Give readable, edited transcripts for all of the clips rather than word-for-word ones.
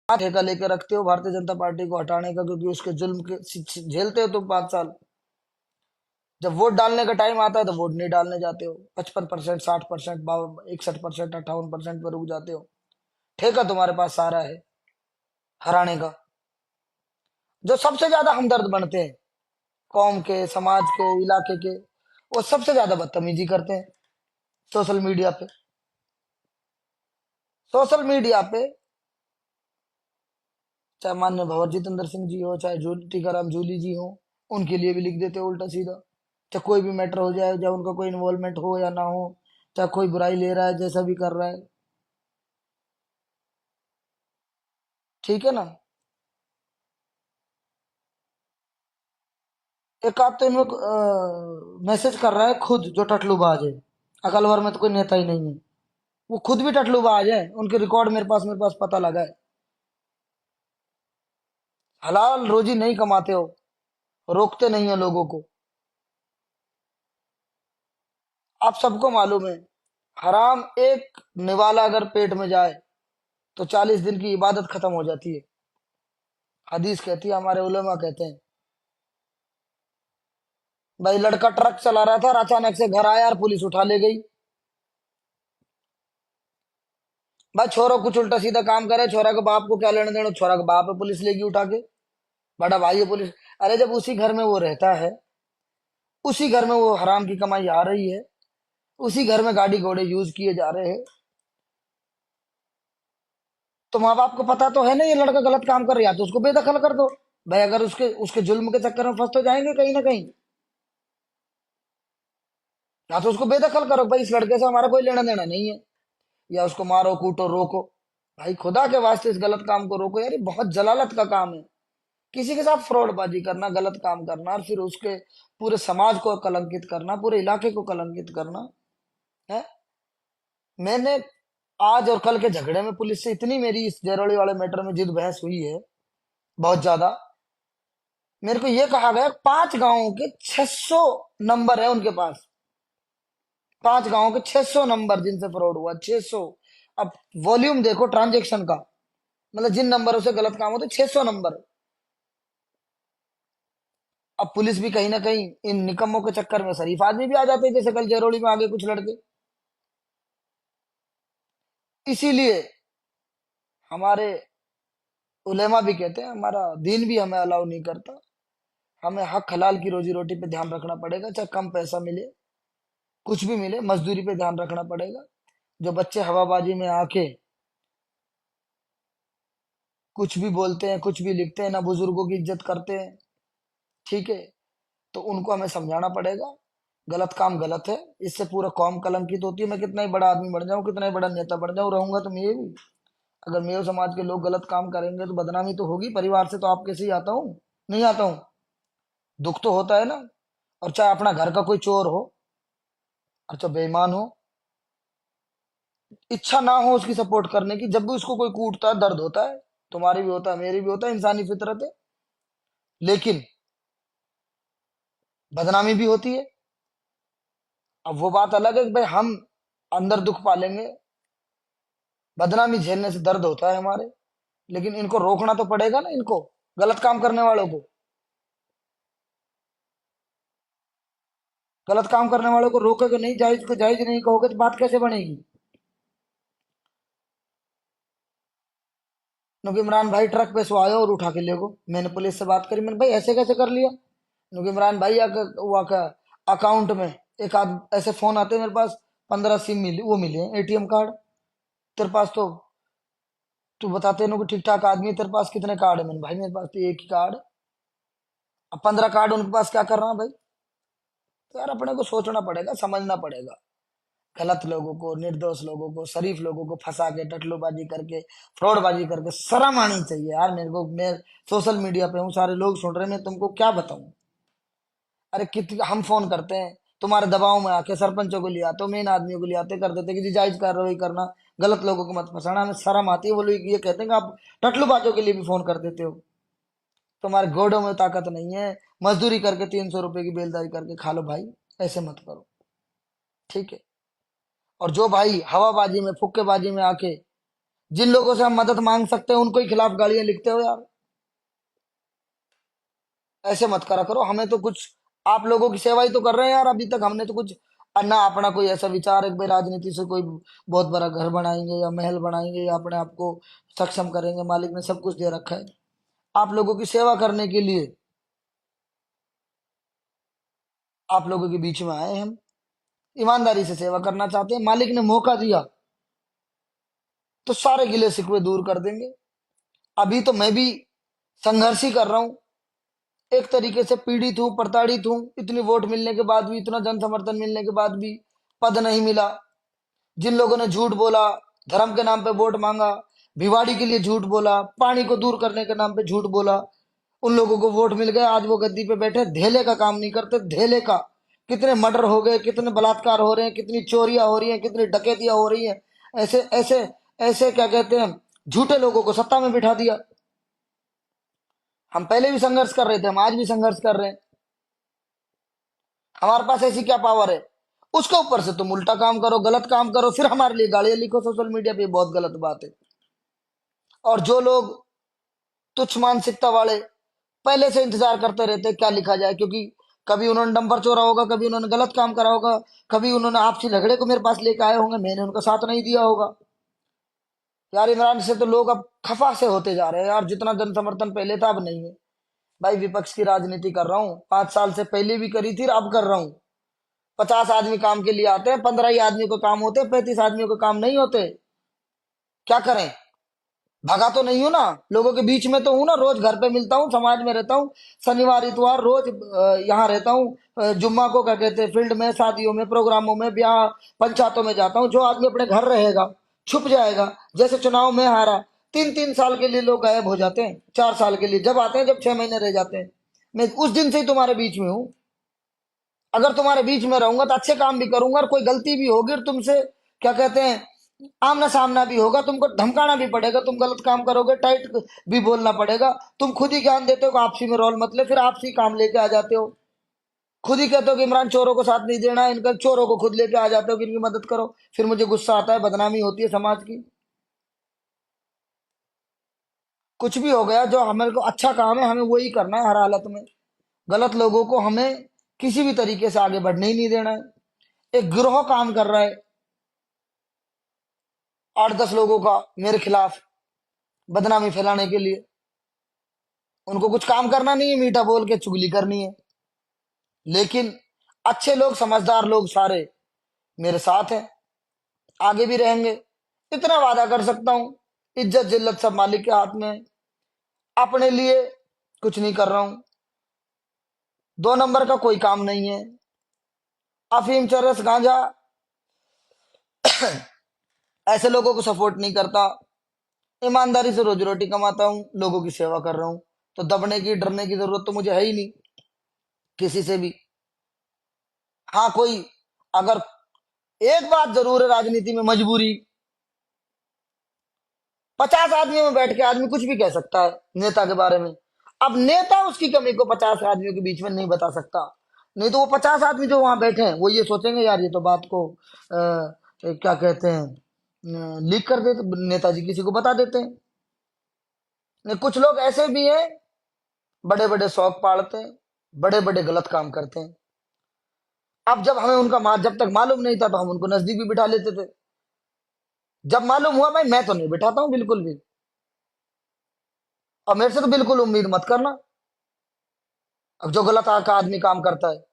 आप ठेका लेके रखते हो भारतीय जनता पार्टी को हटाने का, क्योंकि उसके जुल्म के झेलते हो तुम 5 साल। जब वोट डालने का टाइम आता है तो वोट नहीं डालने जाते हो। 55%, 60%, 61%, 58% पर रुक जाते हो। ठेका तुम्हारे पास सारा है हराने का। जो सबसे ज्यादा हमदर्द बनते हैं कौम के, समाज के, इलाके के, वो सबसे ज्यादा बदतमीजी करते हैं सोशल मीडिया पे। सोशल मीडिया पे चाहे माननीय भंवर जितेंद्र सिंह जी हो, चाहे टीकाराम जूली जी हो, उनके लिए भी लिख देते हो उल्टा सीधा। चाहे कोई भी मैटर हो जाए, चाहे उनका कोई इन्वॉल्वमेंट हो या ना हो, चाहे कोई बुराई ले रहा है, जैसा भी कर रहा है, ठीक है ना। एक आध तो इनमें मैसेज कर रहा है खुद, जो टटलूबाज है। अकलवर में तो कोई नेता ही नहीं है, वो खुद भी टटलूबाज है। उनके रिकॉर्ड मेरे पास पता लगा है। हलाल रोजी नहीं कमाते हो, रोकते नहीं हो लोगों को। आप सबको मालूम है, हराम एक निवाला अगर पेट में जाए तो 40 दिन की इबादत खत्म हो जाती है। हदीस कहती है, हमारे उलेमा कहते हैं। भाई लड़का ट्रक चला रहा था और अचानक से घर आया और पुलिस उठा ले गई। भाई छोरो कुछ उल्टा सीधा काम करे, छोरा के बाप को क्या लेने देना, छोरा के बाप है, पुलिस लेगी उठा के। बड़ा भाई है पुलिस। अरे जब उसी घर में वो रहता है, उसी घर में वो हराम की कमाई आ रही है, उसी घर में गाड़ी घोड़े यूज किए जा रहे हैं, तो माँ बाप को पता तो है ना ये लड़का गलत काम कर रहा है, तो उसको बेदखल कर दो। भाई अगर उसके उसके जुल्म के चक्कर में फंस तो जाएंगे कहीं ना कहीं। या तो उसको बेदखल करो, भाई इस लड़के से हमारा कोई लेना देना नहीं है, या उसको मारो कूटो रोको। भाई खुदा के वास्ते इस गलत काम को रोको यार, ये बहुत जलालत का काम है। किसी के साथ फ्रॉडबाजी करना, गलत काम करना, और फिर उसके पूरे समाज को कलंकित करना, पूरे इलाके को कलंकित करना है। मैंने आज और कल के झगड़े में पुलिस से इतनी मेरी इस जरौली वाले मैटर में जिद बहस हुई है, बहुत ज्यादा। मेरे को ये कहा गया 5 गांवों के 600 नंबर है उनके पास। 5 गांवों के 600 नंबर जिनसे फ्रॉड हुआ, 600। अब वॉल्यूम देखो ट्रांजेक्शन का, मतलब जिन नंबरों से गलत काम होते, 600 नंबर। अब पुलिस भी कहीं ना कहीं इन निकम्मों के चक्कर में शरीफ आदमी भी आ जाते हैं, जैसे कल जरोड़ी में आगे कुछ लड़के। इसीलिए हमारे उलेमा भी कहते हैं, हमारा दीन भी हमें अलाउ नहीं करता। हमें हक हलाल की रोजी रोटी पे ध्यान रखना पड़ेगा, चाहे कम पैसा मिले, कुछ भी मिले, मजदूरी पे ध्यान रखना पड़ेगा। जो बच्चे हवाबाजी में आके कुछ भी बोलते हैं, कुछ भी लिखते हैं, ना बुजुर्गों की इज्जत करते हैं, ठीक है, तो उनको हमें समझाना पड़ेगा गलत काम गलत है। इससे पूरा कौम कलंकित होती है। मैं कितना ही बड़ा आदमी बन जाऊं, कितना ही बड़ा नेता बन जाऊं, रहूंगा तो मैं भी। अगर मेरे समाज के लोग गलत काम करेंगे तो बदनामी तो होगी। परिवार से तो आप कैसे ही आता हूँ, नहीं आता हूँ, दुख तो होता है ना। और चाहे अपना घर का कोई चोर हो, और चाहे बेईमान हो, इच्छा ना हो उसकी सपोर्ट करने की, जब भी उसको कोई कूटता है दर्द होता है। तुम्हारी भी होता है, मेरी भी होता है, इंसानी फितरत है। लेकिन बदनामी भी होती है। अब वो बात अलग है कि भाई हम अंदर दुख पालेंगे, बदनामी झेलने से दर्द होता है हमारे, लेकिन इनको रोकना तो पड़ेगा ना, इनको गलत काम करने वालों को। गलत काम करने वालों को रोकोगे नहीं, जायज को जायज नहीं कहोगे, तो बात कैसे बनेगी। क्योंकि इमरान भाई ट्रक पे सो आया और उठा के ले गो। मैंने पुलिस से बात करी, मैंने भाई ऐसे कैसे कर लिया। क्योंकि इमरान भाई का अकाउंट में एक आध ऐसे फोन आते हैं मेरे पास, 15 सिम मिली, वो मिले हैं, एटीएम कार्ड। तेरे पास तो, तू बताते हैं कि ठीक ठाक आदमी है, तेरे पास कितने कार्ड है। मैंने भाई मेरे पास तो एक ही कार्ड। अब 15 कार्ड उनके पास क्या कर रहा है भाई। तो यार अपने को सोचना पड़ेगा, समझना पड़ेगा। गलत लोगों को, निर्दोष लोगों को, शरीफ लोगों को फंसा के, टटलोबाजी करके, फ्रॉडबाजी करके शर्म आनी चाहिए यार मेरे को। मैं सोशल मीडिया पे हूँ, सारे लोग सुन रहे हैं, मैं तुमको क्या बताऊं। अरे कित हम फोन करते हैं तुम्हारे दबाव में आके, सरपंचों को ले आते हो, मेन आदमियों को ले आते, कर देते कि जी जायज कार्रवाई करना, गलत लोगों को मत फंसाना। हमें शर्म आती है। वो लोग ये कहते हैं कि आप टटलूबाजों के लिए भी फोन कर देते हो। तुम्हारे गोडों में ताकत नहीं है, मजदूरी करके 300 रुपए की बेलदारी करके खा लो भाई। ऐसे मत करो, ठीक है। और जो भाई हवाबाजी में, फुक्केबाजी में आके जिन लोगों से हम मदद मांग सकते हैं उनको ही खिलाफ गालियां लिखते हो यार। ऐसे मत करा करो, हमें तो कुछ, आप लोगों की सेवा ही तो कर रहे हैं यार। अभी तक हमने तो कुछ ना अपना कोई ऐसा विचार है कि भाई राजनीति से कोई बहुत बड़ा घर बनाएंगे या महल बनाएंगे या अपने आप को सक्षम करेंगे। मालिक ने सब कुछ दे रखा है, आप लोगों की सेवा करने के लिए आप लोगों के बीच में आए हैं। हम ईमानदारी से सेवा करना चाहते हैं, मालिक ने मौका दिया तो सारे गिले शिकवे दूर कर देंगे। अभी तो मैं भी संघर्ष ही कर रहा हूँ, एक तरीके से पीड़ित हूँ, प्रताड़ित हूँ। इतनी वोट मिलने के बाद भी, इतना जन समर्थन मिलने के बाद भी पद नहीं मिला। जिन लोगों ने झूठ बोला, धर्म के नाम पे वोट मांगा, भिवाड़ी के लिए झूठ बोला, पानी को दूर करने के नाम पे झूठ बोला, उन लोगों को वोट मिल गए। आज वो गद्दी पे बैठे, धेले का काम नहीं करते, धेले का। कितने मर्डर हो गए, कितने बलात्कार हो रहे हैं, कितनी चोरियां हो रही हैं, कितनी डकैतियां हो रही हैं। ऐसे ऐसे ऐसे क्या कहते हैं, झूठे लोगों को सत्ता में बिठा दिया। हम पहले भी संघर्ष कर रहे थे, हम आज भी संघर्ष कर रहे हैं। हमारे पास ऐसी क्या पावर है? उसके ऊपर से तुम उल्टा काम करो, गलत काम करो, फिर हमारे लिए गालियां लिखो सोशल मीडिया पे, बहुत गलत बात है। और जो लोग तुच्छ मानसिकता वाले पहले से इंतजार करते रहते हैं क्या लिखा जाए, क्योंकि कभी उन्होंने डंपर चोरा होगा, कभी उन्होंने गलत काम करा होगा, कभी उन्होंने आपसी झगड़े को मेरे पास लेके आए होंगे, मैंने उनका साथ नहीं दिया होगा। यार इमरान से तो लोग अब खफा से होते जा रहे हैं यार, जितना जन समर्थन पहले था अब नहीं है। भाई विपक्ष की राजनीति कर रहा हूँ, 5 साल से पहले भी करी थी, अब कर रहा हूँ। 50 आदमी काम के लिए आते हैं, 15 ही आदमी को काम होते हैं, 35 आदमियों को काम नहीं होते। क्या करें? भगा तो नहीं हूं ना, लोगों के बीच में तो हूं ना, रोज घर पे मिलता हूँ, समाज में रहता हूँ। शनिवार इतवार रोज यहाँ रहता हूँ। जुम्मा को क्या कहते हैं, फील्ड में, शादियों में, प्रोग्रामों में, ब्याह पंचायतों में जाता हूँ। जो आदमी अपने घर रहेगा, छुप जाएगा, जैसे चुनाव में हारा, 3-3 साल के लिए लोग गायब हो जाते हैं, 4 साल के लिए जब आते हैं, जब 6 महीने रह जाते हैं। मैं उस दिन से ही तुम्हारे बीच में हूँ। अगर तुम्हारे बीच में रहूंगा तो अच्छे काम भी करूंगा, और कोई गलती भी होगी और तुमसे क्या कहते हैं आमना सामना भी होगा, तुमको धमकाना भी पड़ेगा, तुम गलत काम करोगे टाइट भी बोलना पड़ेगा। तुम खुद ही ज्ञान देते हो कि आपसी में रोल मत ले, फिर आपसी काम लेके आ जाते हो। खुद ही कहते हो कि इमरान चोरों को साथ नहीं देना है, इनका चोरों को खुद लेके आ जाते हो कि इनकी मदद करो। फिर मुझे गुस्सा आता है, बदनामी होती है समाज की। कुछ भी हो गया, जो हमारे को अच्छा काम है हमें वही करना है हर हालत में। गलत लोगों को हमें किसी भी तरीके से आगे बढ़ने ही नहीं देना है। एक गिरोह काम कर रहा है, 8-10 लोगों का मेरे खिलाफ बदनामी फैलाने के लिए। उनको कुछ काम करना नहीं है, मीठा बोल के चुगली करनी है। लेकिन अच्छे लोग, समझदार लोग सारे मेरे साथ हैं, आगे भी रहेंगे। इतना वादा कर सकता हूं, इज्जत जिल्लत सब मालिक के हाथ में है। अपने लिए कुछ नहीं कर रहा हूं, 2 नंबर का कोई काम नहीं है। अफीम, चरस, गांजा, ऐसे लोगों को सपोर्ट नहीं करता। ईमानदारी से रोजी रोटी कमाता हूँ, लोगों की सेवा कर रहा हूँ। तो दबने की, डरने की जरूरत तो मुझे है ही नहीं किसी से भी। हाँ कोई, अगर एक बात जरूर है राजनीति में, मजबूरी। 50 आदमियों में बैठ के आदमी कुछ भी कह सकता है नेता के बारे में। अब नेता उसकी कमी को 50 आदमियों के बीच में नहीं बता सकता। नहीं तो वो 50 आदमी जो वहां बैठे हैं वो ये सोचेंगे यार ये तो बात को क्या कहते हैं लीक कर देते, नेताजी किसी को बता देते हैं। नहीं, कुछ लोग ऐसे भी हैं, बड़े बड़े शौक पालते हैं, बड़े बड़े गलत काम करते हैं। अब जब हमें उनका जब तक मालूम नहीं था तो हम उनको नजदीक भी बिठा लेते थे। जब मालूम हुआ, भाई मैं तो नहीं बिठाता हूं बिल्कुल भी, और मेरे से तो बिल्कुल उम्मीद मत करना। अब जो गलत का आदमी काम करता है,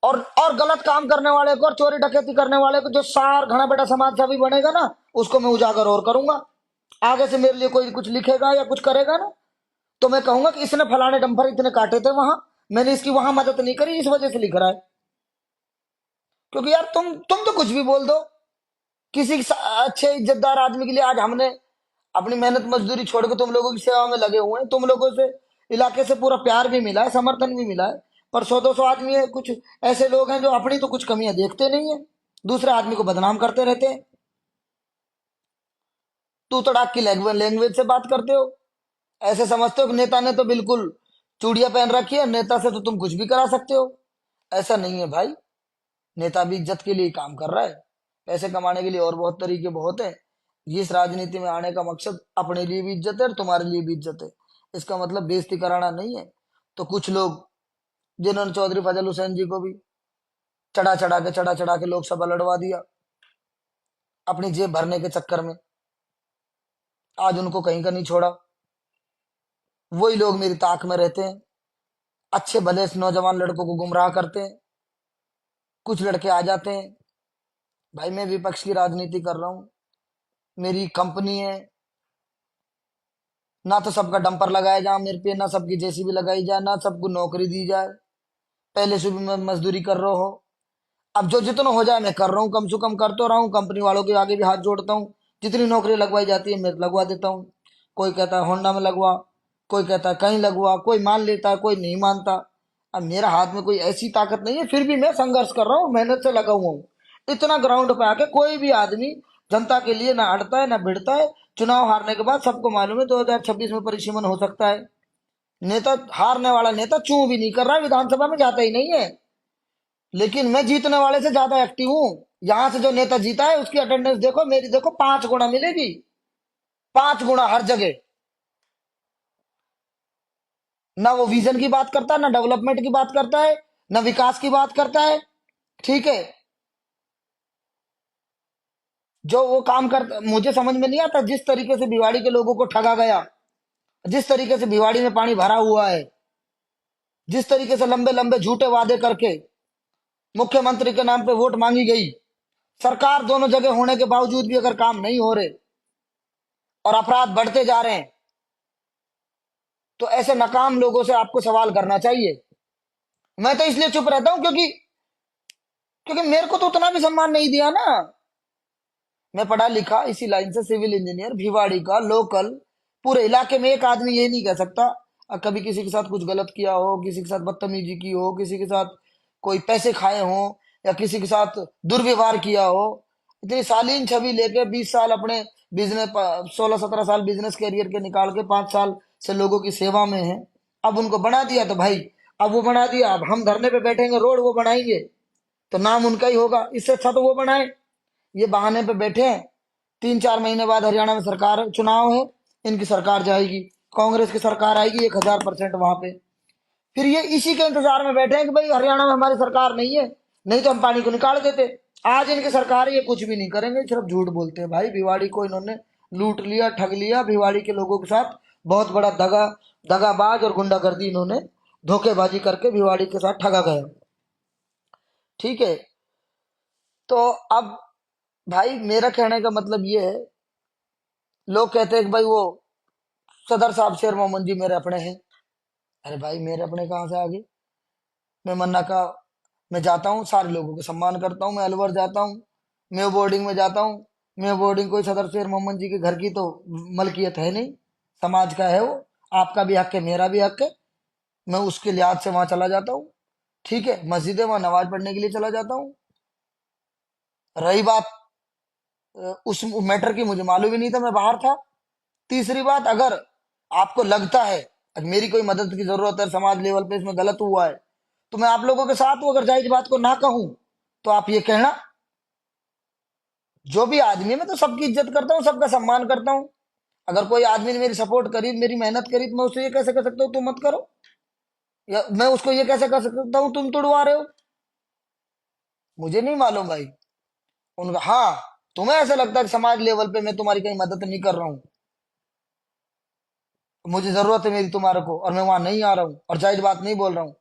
और गलत काम करने वाले को और चोरी डकैती करने वाले को, जो सार घना बेटा समाज सेवी बनेगा ना, उसको मैं उजागर और करूंगा। आगे से मेरे लिए कोई कुछ लिखेगा या कुछ करेगा ना, तो मैं कहूंगा कि इसने फलाने डंपर इतने काटे थे वहां, मैंने इसकी वहां मदद नहीं करी, इस वजह से लिख रहा है। क्योंकि यार तुम तो कुछ भी बोल दो, किसी अच्छे इज्जतदार आदमी के लिए आज हमने अपनी मेहनत मजदूरी छोड़ के तुम लोगों की सेवा में लगे हुए हैं। तुम लोगों से इलाके से पूरा प्यार भी मिला है, समर्थन भी मिला है। पर 100-200 आदमी है, कुछ ऐसे लोग हैं जो अपनी तो कुछ कमियां देखते नहीं है, दूसरे आदमी को बदनाम करते रहते हैं। तू तड़ाक की लैंग्वेज से बात करते हो, ऐसे समझते हो कि नेता ने तो बिल्कुल चूड़ियां पहन रखी है, नेता से तो तुम कुछ भी करा सकते हो। ऐसा नहीं है भाई, नेता भी इज्जत के लिए काम कर रहा है। पैसे कमाने के लिए और बहुत तरीके बहुत है, इस राजनीति में आने का मकसद अपने लिए भी इज्जत है और तुम्हारे लिए भी इज्जत है। इसका मतलब बेइज्जती कराना नहीं है। तो कुछ लोग जिन्होंने चौधरी फजल हुसैन जी को भी चढ़ा चढ़ा के लोकसभा लड़वा दिया अपनी जेब भरने के चक्कर में, आज उनको कहीं का नहीं छोड़ा। वही लोग मेरी ताक में रहते हैं, अच्छे भले से नौजवान लड़कों को गुमराह करते हैं। कुछ लड़के आ जाते हैं, भाई मैं विपक्ष की राजनीति कर रहा हूँ, मेरी कंपनी है, ना तो सबका डंपर लगाया जाए मेरे पे, ना सबकी जेसीबी लगाई जाए, ना सबको नौकरी दी जाए, पहले से भी मैं मजदूरी कर रहा हो। अब जो जितना हो जाए मैं कर रहा हूँ, कम से कम कर तो रहा हूँ, कंपनी वालों के आगे भी हाथ जोड़ता हूँ। जितनी नौकरी लगवाई जाती है मैं लगवा देता हूँ। कोई कहता है होंडा में लगवा, कोई कहता है कहीं लगवा, कोई मान लेता है, कोई नहीं मानता। अब मेरा हाथ में कोई ऐसी ताकत नहीं है, फिर भी मैं संघर्ष कर रहा हूँ, मेहनत से लगा हुआ हूँ। इतना ग्राउंड पे आके कोई भी आदमी जनता के लिए ना अड़ता है ना भिड़ता है। चुनाव हारने के बाद सबको मालूम है 2026 में परिसीमन हो सकता है। नेता, हारने वाला नेता चूं भी नहीं कर रहा है, विधानसभा में जाता ही नहीं है। लेकिन मैं जीतने वाले से ज्यादा एक्टिव हूं। यहां से जो नेता जीता है उसकी अटेंडेंस देखो, मेरी देखो, 5 गुना मिलेगी। 5 गुना हर जगह। ना वो विजन की बात करता है, ना डेवलपमेंट की बात करता है, ना विकास की बात करता है। ठीक है, जो वो काम करता मुझे समझ में नहीं आता। जिस तरीके से भिवाड़ी के लोगों को ठगा गया, जिस तरीके से भिवाड़ी में पानी भरा हुआ है, जिस तरीके से लंबे लंबे झूठे वादे करके मुख्यमंत्री के नाम पे वोट मांगी गई, सरकार दोनों जगह होने के बावजूद भी अगर काम नहीं हो रहे और अपराध बढ़ते जा रहे हैं, तो ऐसे नाकाम लोगों से आपको सवाल करना चाहिए। मैं तो इसलिए चुप रहता हूं क्योंकि क्योंकि मेरे को तो उतना भी सम्मान नहीं दिया ना। मैं पढ़ा लिखा इसी लाइन से, सिविल इंजीनियर, भिवाड़ी का लोकल। पूरे इलाके में एक आदमी ये नहीं कह सकता कभी किसी के साथ कुछ गलत किया हो, किसी के साथ बदतमीजी की हो, किसी के साथ कोई पैसे खाए हो, या किसी के साथ दुर्व्यवहार किया हो। इतनी शालीन छवि लेके 20 साल अपने बिजनेस, 16-17 साल बिजनेस कैरियर के निकाल के 5 साल से लोगों की सेवा में है। अब उनको बना दिया तो भाई, अब वो बना दिया, अब हम धरने पे बैठेंगे, रोड वो बनाएंगे तो नाम उनका ही होगा। इससे अच्छा तो वो बनाए। ये बहाने पे बैठे हैं। 3-4 महीने बाद हरियाणा में सरकार चुनाव है, इनकी सरकार जाएगी, कांग्रेस की सरकार आएगी 1000% वहां पे। फिर ये इसी के इंतजार में बैठे हैं कि भाई हरियाणा में हमारी सरकार नहीं है, नहीं तो हम पानी को निकाल देते। आज इनकी सरकार है, ये कुछ भी नहीं करेंगे, सिर्फ झूठ बोलते हैं। भाई भिवाड़ी को इन्होंने लूट लिया, ठग लिया। भिवाड़ी के लोगों के साथ बहुत बड़ा दगाबाज और गुंडागर्दी इन्होंने धोखेबाजी करके भिवाड़ी के साथ ठगा गया। ठीक है, तो अब भाई मेरा कहने का मतलब ये है, लोग कहते हैं कि भाई वो सदर साहब शेर मोहम्मद जी मेरे अपने हैं। अरे भाई मेरे अपने कहाँ से आगे? मैं मन्ना का, मैं जाता हूँ, सारे लोगों को सम्मान करता हूँ। मैं अलवर जाता हूँ, मैं बोर्डिंग में जाता हूँ। मैं बोर्डिंग कोई सदर शेर मोहम्मद जी के घर की तो मलकियत है नहीं, समाज का है वो। आपका भी हक है, मेरा भी हक है। मैं उसके लिहाज से वहां चला जाता हूँ। ठीक है, मस्जिद है, वहां नमाज पढ़ने के लिए चला जाता हूँ। रही बात उस मैटर की, मुझे मालूम ही नहीं था, मैं बाहर था। तीसरी बात, अगर आपको लगता है अगर मेरी कोई मदद की जरूरत है, समाज लेवल पे इसमें गलत हुआ है, तो मैं आप लोगों के साथ हूं। अगर जायज बात को ना कहूं तो आप ये कहना। जो भी आदमी है, मैं तो सबकी इज्जत करता हूँ, सबका सम्मान करता हूँ। अगर कोई आदमी ने मेरी सपोर्ट करी, मेरी मेहनत करी, तो मैं उससे ये कैसे कह सकता हूँ तुम मत करो, या मैं उसको ये कैसे कह सकता हूँ तुम तोड़वा रहे हो? मुझे नहीं मालूम भाई। उनका हाँ, तुम्हें ऐसा लगता है कि समाज लेवल पे मैं तुम्हारी कहीं मदद नहीं कर रहा हूँ, मुझे जरूरत है मेरी तुम्हारे को, और मैं वहां नहीं आ रहा हूँ और जायज बात नहीं बोल रहा हूँ,